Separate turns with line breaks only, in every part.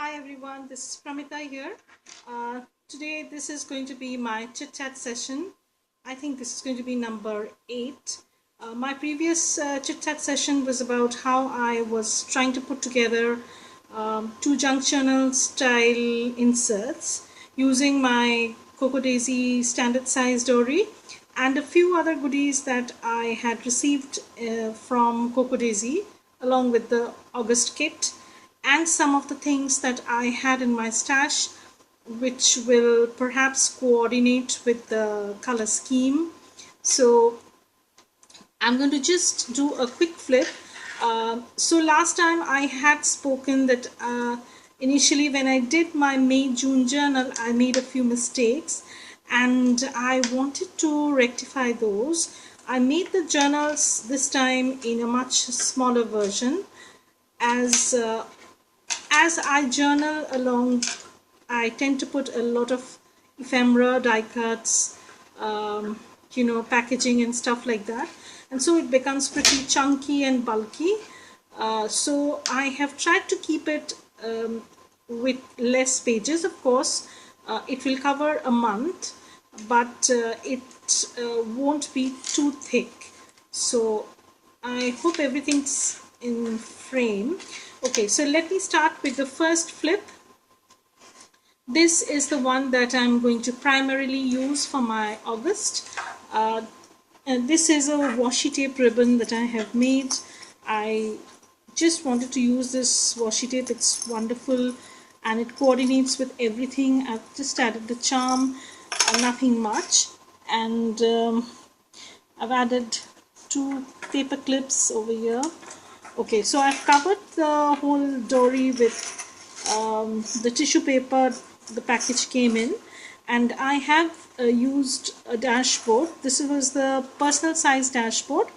Hi everyone, this is Pramita here. Today this is going to be my chit-chat session. I think this is going to be number 8. My previous chit-chat session was about how I was trying to put together two junk journal style inserts using my cocodaisy standard size dory and a few other goodies that I had received from cocodaisy along with the August kit and some of the things that I had in my stash which will perhaps coordinate with the color scheme. So I'm going to just do a quick flip. So last time I had spoken that initially when I did my May-June journal, I made a few mistakes and I wanted to rectify those. I made the journals this time in a much smaller version as I journal along. I tend to put a lot of ephemera, die cuts, packaging and stuff like that. And so it becomes pretty chunky and bulky. So I have tried to keep it with less pages. Of course, it will cover a month, but it won't be too thick. So I hope everything's in frame. Okay, so let me start with the first flip. This is the one that I'm going to primarily use for my August. And this is a washi tape ribbon that I have made. I just wanted to use this washi tape. It's wonderful and it coordinates with everything. I've just added the charm, nothing much. And I've added 2 paper clips over here. Okay, so I've covered the whole dory with the tissue paper the package came in, and I have used a dashboard. This was the personal size dashboard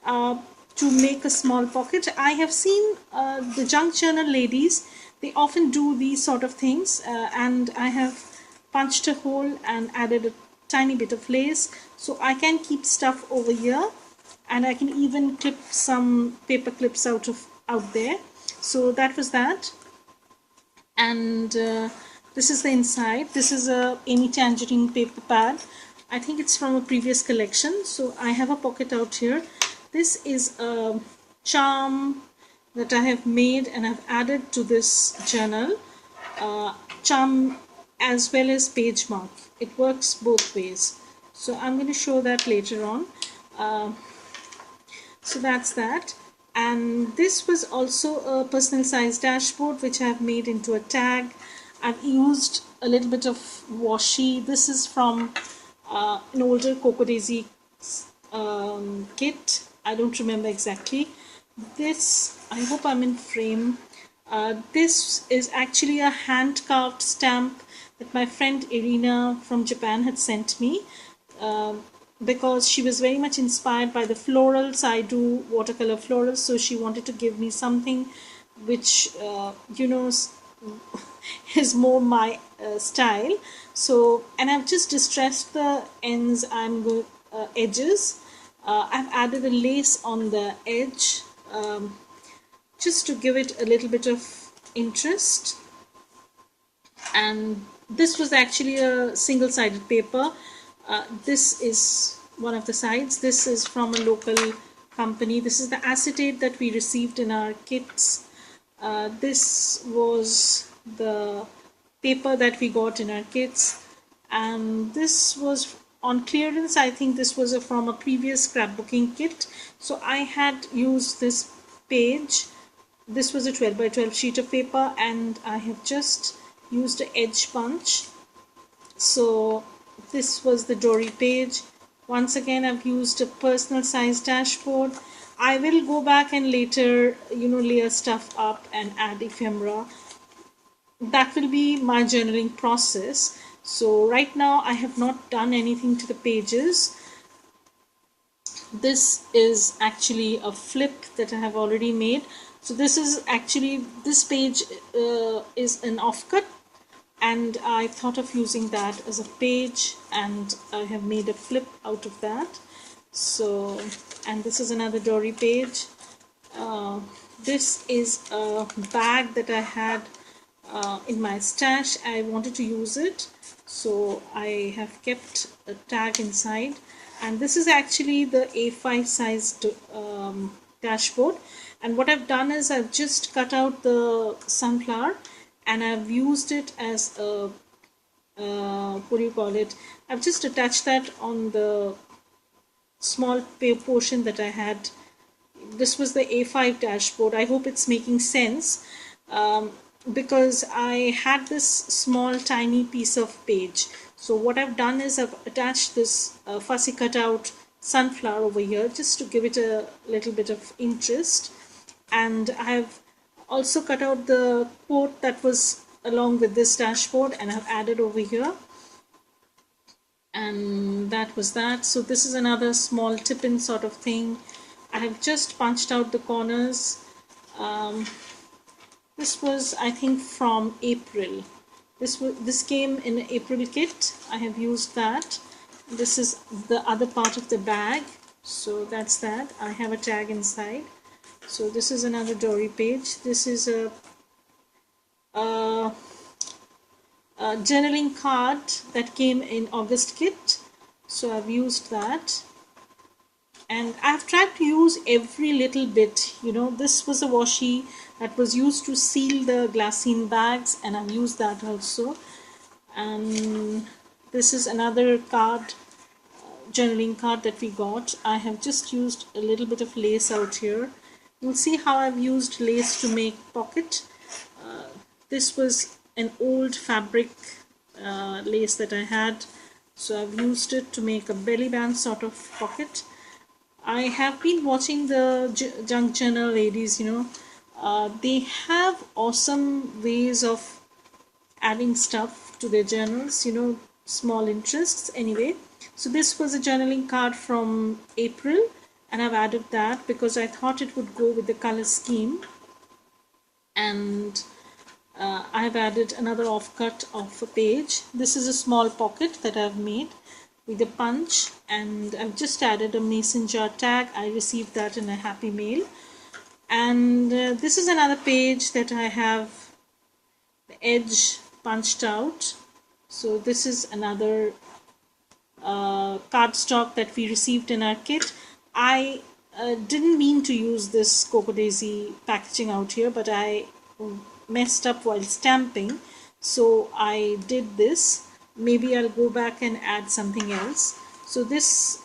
to make a small pocket. I have seen the junk journal ladies, they often do these sort of things, and I have punched a hole and added a tiny bit of lace so I can keep stuff over here, and I can even clip some paper clips out there. So that was that. And this is the inside. This is a Amy Tangerine paper pad. I think it's from a previous collection. So I have a pocket out here. This is a charm that I have made and I've added to this journal. Charm as well as page mark. It works both ways. So I'm going to show that later on. So that's that. And this was also a personal size dashboard which I have made into a tag. I've used a little bit of washi. This is from an older cocodaisy kit. I don't remember exactly. This, I hope I'm in frame. This is actually a hand carved stamp that my friend Irina from Japan had sent me. Because she was very much inspired by the florals. I do watercolor florals, so she wanted to give me something which is more my style. So, and I've just distressed the ends and edges. I've added a lace on the edge just to give it a little bit of interest. And this was actually a single-sided paper. This is one of the sides. This is from a local company. This is the acetate that we received in our kits. This was the paper that we got in our kits, and this was on clearance. I think this was from a previous scrapbooking kit, so I had used this page. This was a 12 by 12 sheet of paper, and I have just used an edge punch. So this was the dory page. Once again, I've used a personal size dashboard. I will go back and later layer stuff up and add ephemera. That will be my journaling process. So right now I have not done anything to the pages. This is actually a flip that I have already made. So this is actually, this page is an offcut, and I thought of using that as a page, and I have made a flip out of that. So, and this is another dory page. This is a bag that I had in my stash. I wanted to use it, so I have kept a tag inside, and this is actually the A5 sized dashboard. And what I've done is I've just cut out the sunflower and I've used it as a what do you call it, I've just attached that on the small portion that I had. This was the A5 dashboard. I hope it's making sense, because I had this small tiny piece of page. So what I've done is I've attached this fussy cutout sunflower over here just to give it a little bit of interest, and I've also cut out the quote that was along with this dashboard and I've added over here, and that was that. So this is another small tip-in sort of thing. I have just punched out the corners. This was, I think, from April. This came in an April kit. I have used that. This is the other part of the bag, so that's that. I have a tag inside. So this is another Dory page. This is a journaling card that came in August kit, so I've used that. And I've tried to use every little bit. You know, this was a washi that was used to seal the glassine bags, and I've used that also. And this is another card, journaling card that we got. I have just used a little bit of lace out here. You'll see how I've used lace to make pocket. This was an old fabric lace that I had, so I've used it to make a belly band sort of pocket. I have been watching the junk journal ladies, you know, they have awesome ways of adding stuff to their journals, you know, small interests anyway. So this was a journaling card from April, and I've added that because I thought it would go with the color scheme. And I've added another offcut of a page. This is a small pocket that I've made with a punch, and I've just added a mason jar tag. I received that in a happy mail. And this is another page that I have the edge punched out. So this is another cardstock that we received in our kit. I didn't mean to use this cocodaisy packaging out here, but I messed up while stamping, so I did this. Maybe I'll go back and add something else. So this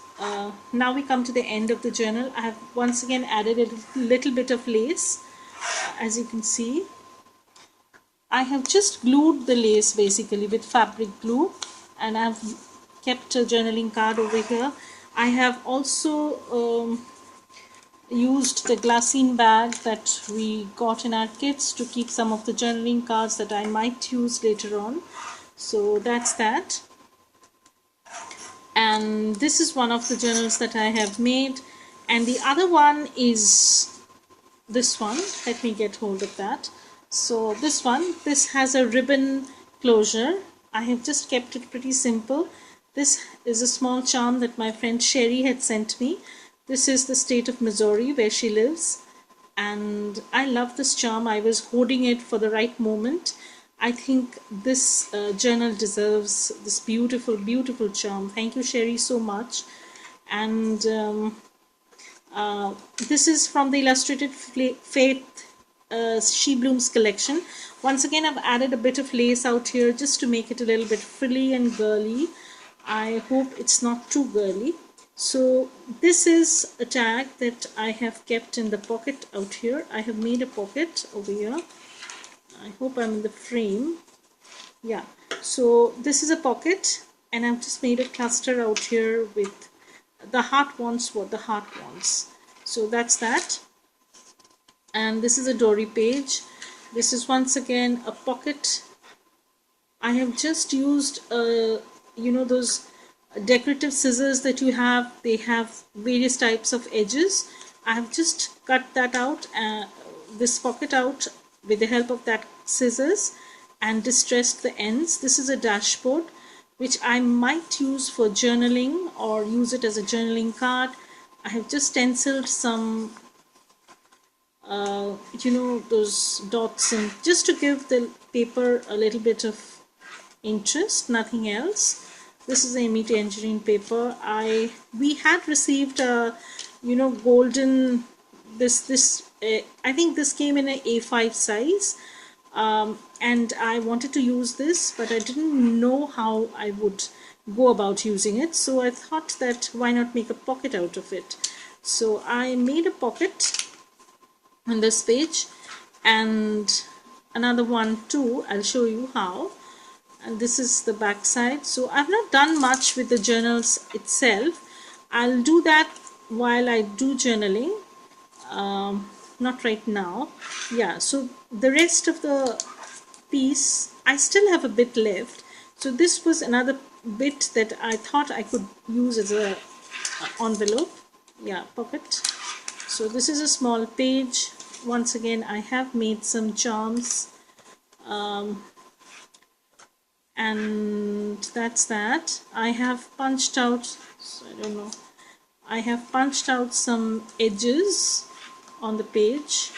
now we come to the end of the journal. I have once again added a little bit of lace. As you can see, I have just glued the lace basically with fabric glue, and I've kept a journaling card over here. I have also used the glassine bag that we got in our kits to keep some of the journaling cards that I might use later on. So that's that. And this is one of the journals that I have made, and the other one is this one. Let me get hold of that. So this has a ribbon closure. I have just kept it pretty simple. This is a small charm that my friend Sherry had sent me. This is the state of Missouri where she lives, and I love this charm. I was holding it for the right moment. I think this journal deserves this beautiful, beautiful charm. Thank you, Sherry, so much. And this is from the Illustrated Faith She Blooms collection. Once again, I've added a bit of lace out here just to make it a little bit frilly and girly. I hope it's not too girly. So this is a tag that I have kept in the pocket out here. I have made a pocket over here. I hope I'm in the frame. Yeah, so this is a pocket, and I've just made a cluster out here with the heart wants what the heart wants. So that's that. And this is a Dory page. This is once again a pocket. I have just used you know, those decorative scissors that you have. They have various types of edges. I have just cut that out, this pocket out with the help of that scissors, and distressed the ends. This is a dashboard which I might use for journaling or use it as a journaling card. I have just stenciled some you know, those dots, and just to give the paper a little bit of interest, nothing else. This is a MET engineering paper. We had received a, you know, golden, this I think this came in a A5 size, and I wanted to use this, but I didn't know how I would go about using it, so I thought that why not make a pocket out of it. So I made a pocket on this page, and another one too. I'll show you how. And this is the back side. So I've not done much with the journals itself. I'll do that while I do journaling, not right now. Yeah, so the rest of the piece I still have a bit left. So this was another bit that I thought I could use as a envelope, yeah, pocket. So this is a small page. Once again, I have made some charms, and that's that. I have punched out, so I don't know, I have punched out some edges on the page,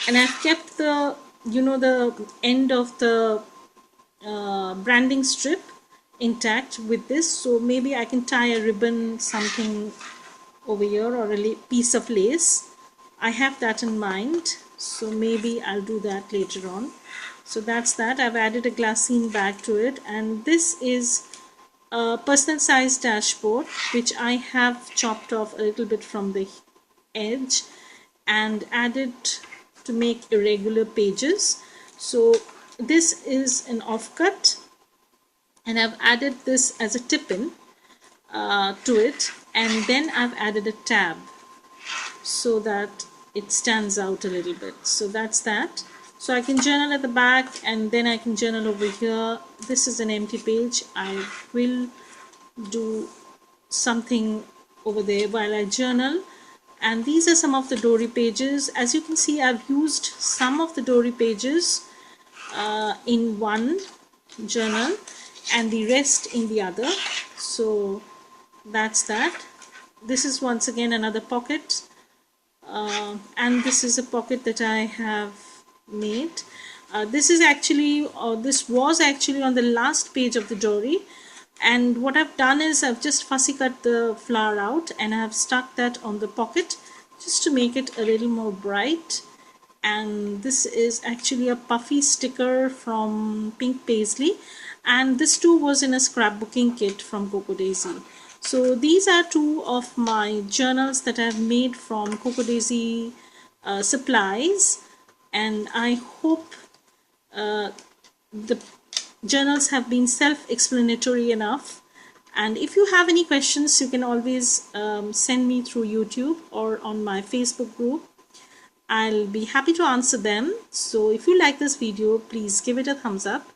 and I've kept the, you know, the end of the branding strip intact with this. So maybe I can tie a ribbon, something over here, or a piece of lace. I have that in mind, so maybe I'll do that later on. So that's that. I've added a glassine bag to it, and this is a personal size dashboard which I have chopped off a little bit from the edge and added to make irregular pages. So this is an offcut, and I've added this as a tip-in to it, and then I've added a tab so that it stands out a little bit. So that's that. So I can journal at the back, and then I can journal over here. This is an empty page. I will do something over there while I journal. And these are some of the dory pages. As you can see, I've used some of the dory pages in one journal and the rest in the other. So that's that. This is once again another pocket, and this is a pocket that I have made. This was actually on the last page of the dory, and what I've done is I've just fussy cut the flower out and I've stuck that on the pocket just to make it a little more bright. And this is actually a puffy sticker from Pink Paisley, and this too was in a scrapbooking kit from cocodaisy. So these are two of my journals that I've made from cocodaisy supplies, and I hope the journals have been self-explanatory enough. And if you have any questions, you can always send me through YouTube or on my Facebook group. I'll be happy to answer them. So if you like this video, please give it a thumbs up.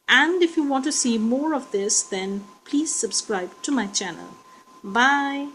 And if you want to see more of this, then please subscribe to my channel. Bye.